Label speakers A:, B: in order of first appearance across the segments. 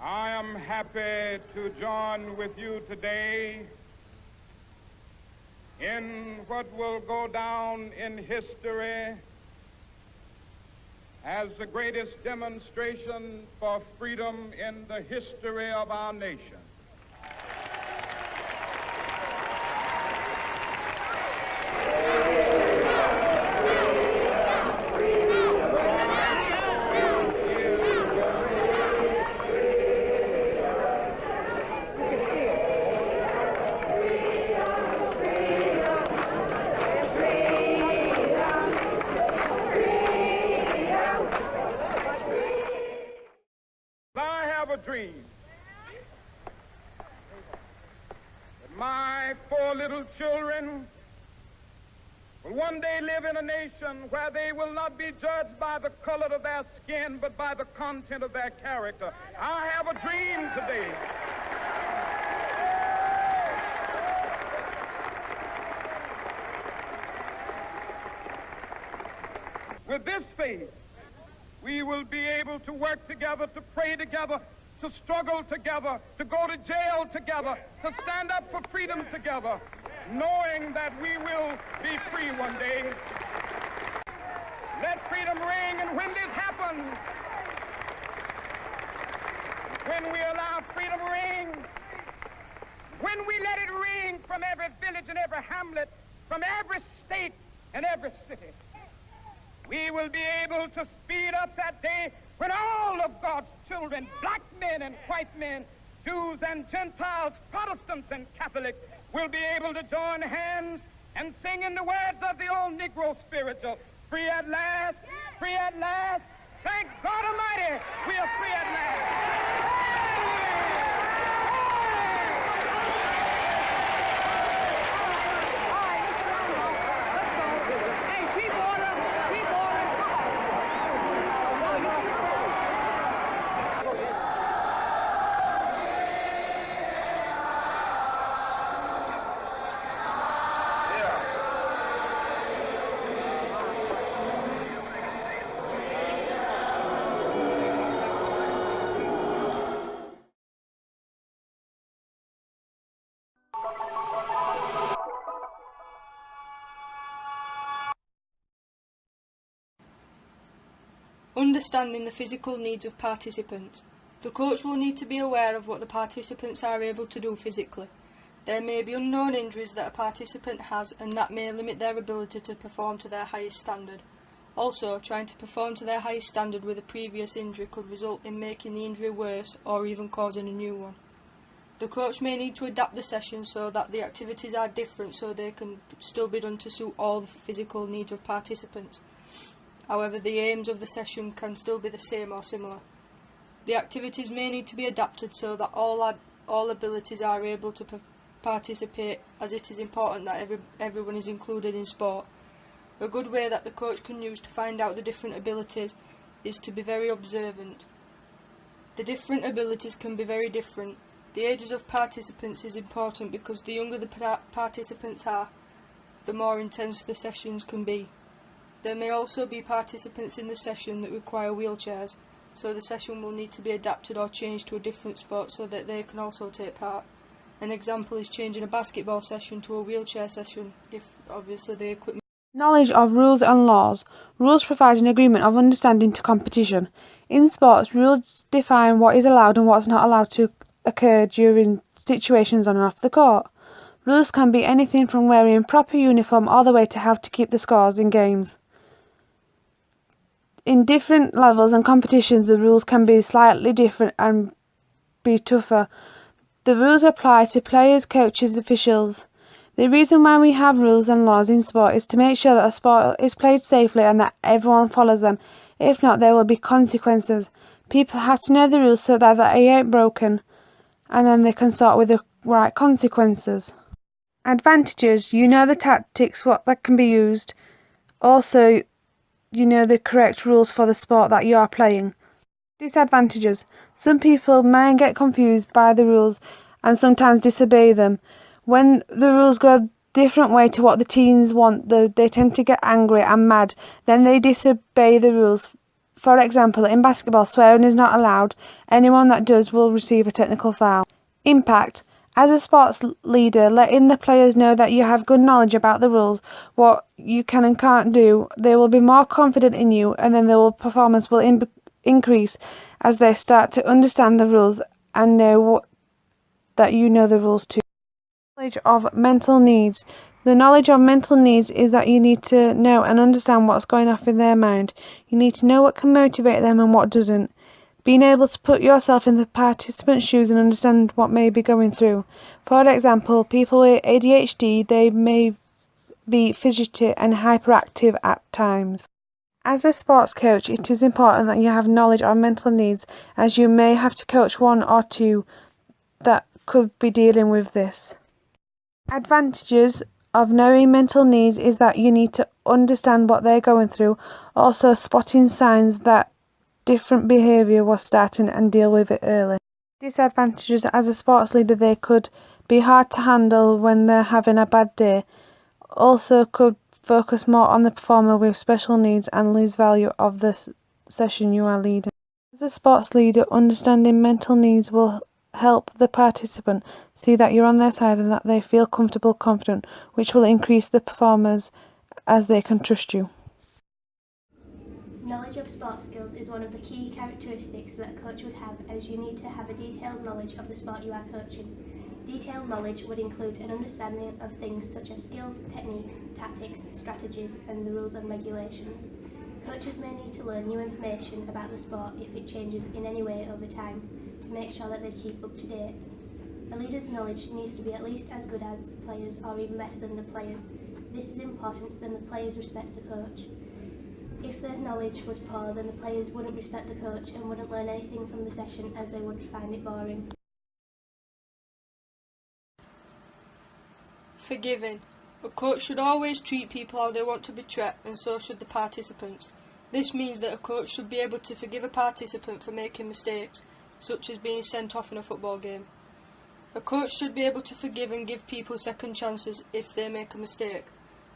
A: I am happy to join with you today in what will go down in history as the greatest demonstration for freedom in the history of our nation. Dream that my 4 little children will one day live in a nation where they will not be judged by the color of their skin, but by the content of their character. I have a dream today. With this faith, we will be able to work together, to pray together, to struggle together, to go to jail together, to stand up for freedom together, knowing that we will be free one day. Let freedom ring, and when this happens, when we allow freedom ring, when we let it ring from every village and every hamlet, from every state and every city, we will be able to speed up that day when all of God's children, black men and white men, Jews and Gentiles, Protestants and Catholics, will be able to join hands and sing in the words of the old Negro spiritual, free at last, free at last. Thank God Almighty, we are free at last.
B: Understanding the physical needs of participants. The coach will need to be aware of what the participants are able to do physically. There may be unknown injuries that a participant has, and that may limit their ability to perform to their highest standard. Also, trying to perform to their highest standard with a previous injury could result in making the injury worse or even causing a new one. The coach may need to adapt the session so that the activities are different so they can still be done to suit all the physical needs of participants. However, the aims of the session can still be the same or similar. The activities may need to be adapted so that all abilities are able to participate, as it is important that everyone is included in sport. A good way that the coach can use to find out the different abilities is to be very observant. The different abilities can be very different. The ages of participants is important because the younger the participants are, the more intense the sessions can be. There may also be participants in the session that require wheelchairs, so the session will need to be adapted or changed to a different sport so that they can also take part. An example is changing a basketball session to a wheelchair session, if obviously the equipment.
C: Knowledge of rules and laws. Rules provide an agreement of understanding to competition. In sports, rules define what is allowed and what is not allowed to occur during situations on and off the court. Rules can be anything from wearing proper uniform all the way to how to keep the scores in games. In different levels and competitions, the rules can be slightly different and be tougher. The rules apply to players, coaches, officials. The reason why we have rules and laws in sport is to make sure that a sport is played safely and that everyone follows them. If not, there will be consequences. People have to know the rules so that they ain't broken, and then they can start with the right consequences. Advantages: you know the tactics, what that can be used. Also, you know the correct rules for the sport that you are playing. Disadvantages: some people may get confused by the rules and sometimes disobey them. When the rules go a different way to what the teens want, they tend to get angry and mad. Then they disobey the rules For example, in basketball, swearing is not allowed. Anyone that does will receive a technical foul. Impact. As a sports leader, letting the players know that you have good knowledge about the rules, what you can and can't do, they will be more confident in you, and then their performance will increase as they start to understand the rules and know that you know the rules too. Knowledge of mental needs. The knowledge of mental needs is that you need to know and understand what's going on in their mind. You need to know what can motivate them and what doesn't. Being able to put yourself in the participant's shoes and understand what may be going through. For example, people with ADHD, they may be fidgety and hyperactive at times. As a sports coach, it is important that you have knowledge of mental needs, as you may have to coach one or two that could be dealing with this. Advantages of knowing mental needs is that you need to understand what they're going through, also spotting signs that different behaviour was starting and deal with it early. Disadvantages: as a sports leader, they could be hard to handle when they're having a bad day, also could focus more on the performer with special needs and lose value of the session you are leading. As a sports leader, understanding mental needs will help the participant see that you're on their side and that they feel comfortable, confident, which will increase the performers as they can trust you.
D: Knowledge of sports skills is one of the key characteristics that a coach would have, as you need to have a detailed knowledge of the sport you are coaching. Detailed knowledge would include an understanding of things such as skills, techniques, tactics, strategies, and the rules and regulations. Coaches may need to learn new information about the sport if it changes in any way over time, to make sure that they keep up to date. A leader's knowledge needs to be at least as good as the players, or even better than the players. This is important so the players respect the coach. If their knowledge was poor, then the players wouldn't respect the coach and wouldn't learn anything from the session, as they would find it boring.
B: Forgiving. A coach should always treat people how they want to be treated, and so should the participants. This means that a coach should be able to forgive a participant for making mistakes, such as being sent off in a football game. A coach should be able to forgive and give people second chances if they make a mistake.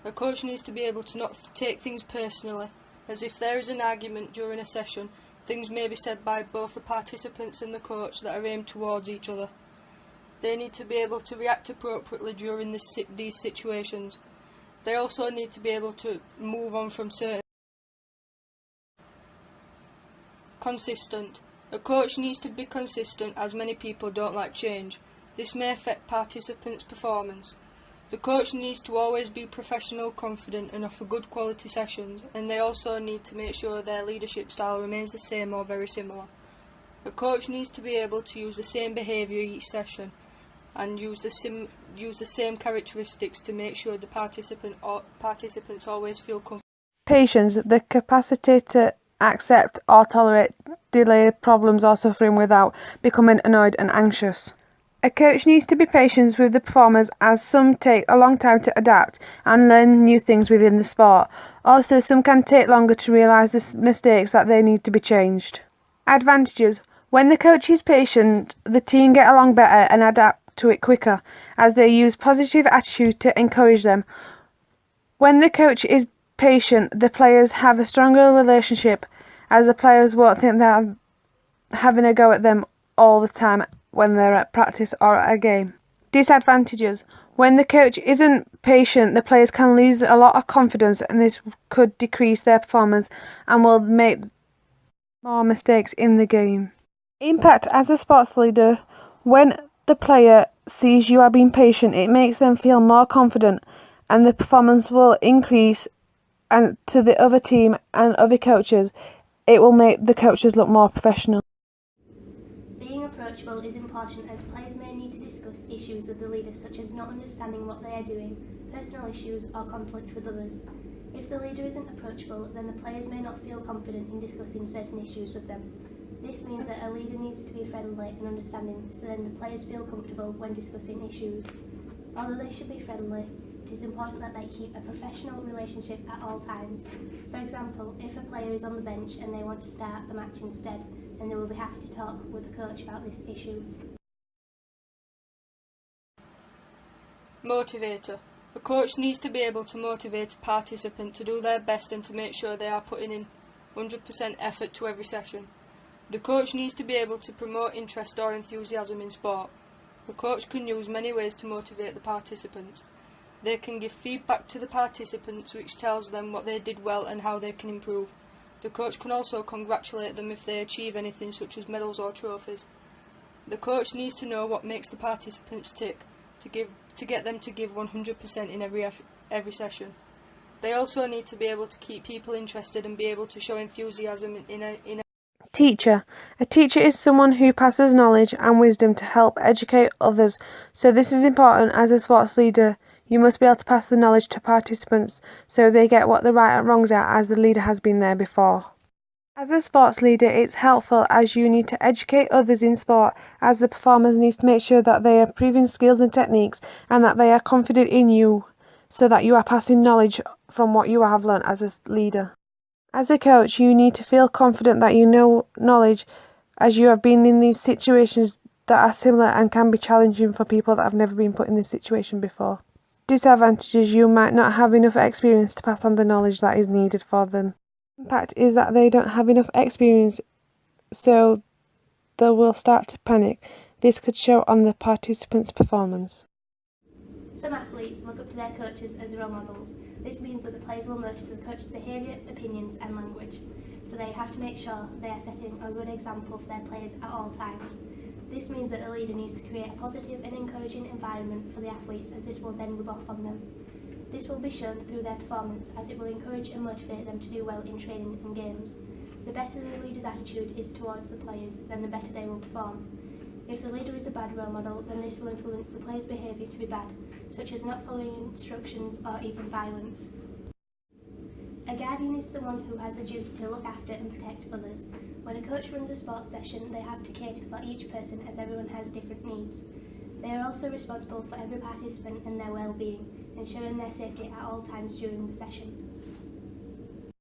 B: A coach needs to be able to not take things personally, as if there is an argument during a session, things may be said by both the participants and the coach that are aimed towards each other. They need to be able to react appropriately during these situations. They also need to be able to move on from certain. Consistent. A coach needs to be consistent, as many people don't like change. This may affect participants' performance. The coach needs to always be professional, confident, and offer good quality sessions, and they also need to make sure their leadership style remains the same or very similar. A coach needs to be able to use the same behaviour each session, and use the same characteristics to make sure the participants always feel comfortable.
C: Patience, the capacity to accept or tolerate delayed problems or suffering without becoming annoyed and anxious. A coach needs to be patient with the performers, as some take a long time to adapt and learn new things within the sport. Also, some can take longer to realise the mistakes that they need to be changed. Advantages. When the coach is patient, the team get along better and adapt to it quicker, as they use positive attitude to encourage them. When the coach is patient, the players have a stronger relationship, as the players won't think they're having a go at them all the time when they're at practice or at a game. Disadvantages. When the coach isn't patient, the players can lose a lot of confidence, and this could decrease their performance and will make more mistakes in the game. Impact. As a sports leader, when the player sees you are being patient, it makes them feel more confident, and the performance will increase, and to the other team and other coaches, it will make the coaches look more professional.
D: Being approachable is important, as players may need to discuss issues with the leader, such as not understanding what they are doing, personal issues, or conflict with others. If the leader isn't approachable, then the players may not feel confident in discussing certain issues with them. This means that a leader needs to be friendly and understanding, so then the players feel comfortable when discussing issues. Although they should be friendly, it is important that they keep a professional relationship at all times. For example, if a player is on the bench and they want to start the match instead, then they will be happy to talk with the coach about this issue.
B: Motivator. A coach needs to be able to motivate a participant to do their best and to make sure they are putting in 100% effort to every session. The coach needs to be able to promote interest or enthusiasm in sport. The coach can use many ways to motivate the participants. They can give feedback to the participants which tells them what they did well and how they can improve. The coach can also congratulate them if they achieve anything such as medals or trophies. The coach needs to know what makes the participants tick to get them to give 100% in every session. They also need to be able to keep people interested and be able to show enthusiasm in a
C: Teacher. A teacher is someone who passes knowledge and wisdom to help educate others. So this is important as a sports leader. You must be able to pass the knowledge to participants so they get what the right and wrongs are, as the leader has been there before. As a sports leader, it's helpful as you need to educate others in sport, as the performers need to make sure that they are proving skills and techniques and that they are confident in you, so that you are passing knowledge from what you have learnt as a leader. As a coach, you need to feel confident that you know knowledge, as you have been in these situations that are similar and can be challenging for people that have never been put in this situation before. Disadvantages: you might not have enough experience to pass on the knowledge that is needed for them. Impact is that they don't have enough experience, so they will start to panic. This could show on the participants' performance.
D: Some athletes look up to their coaches as role models. This means that the players will notice the coach's behaviour, opinions and language, so they have to make sure they are setting a good example for their players at all times. This means that the leader needs to create a positive and encouraging environment for the athletes, as this will then rub off on them. This will be shown through their performance, as it will encourage and motivate them to do well in training and games. The better the leader's attitude is towards the players, then the better they will perform. If the leader is a bad role model, then this will influence the players' behaviour to be bad, such as not following instructions or even violence. A guardian is someone who has a duty to look after and protect others. When a coach runs a sports session, they have to cater for each person, as everyone has different needs. They are also responsible for every participant and their well-being, ensuring their safety at all times during the session.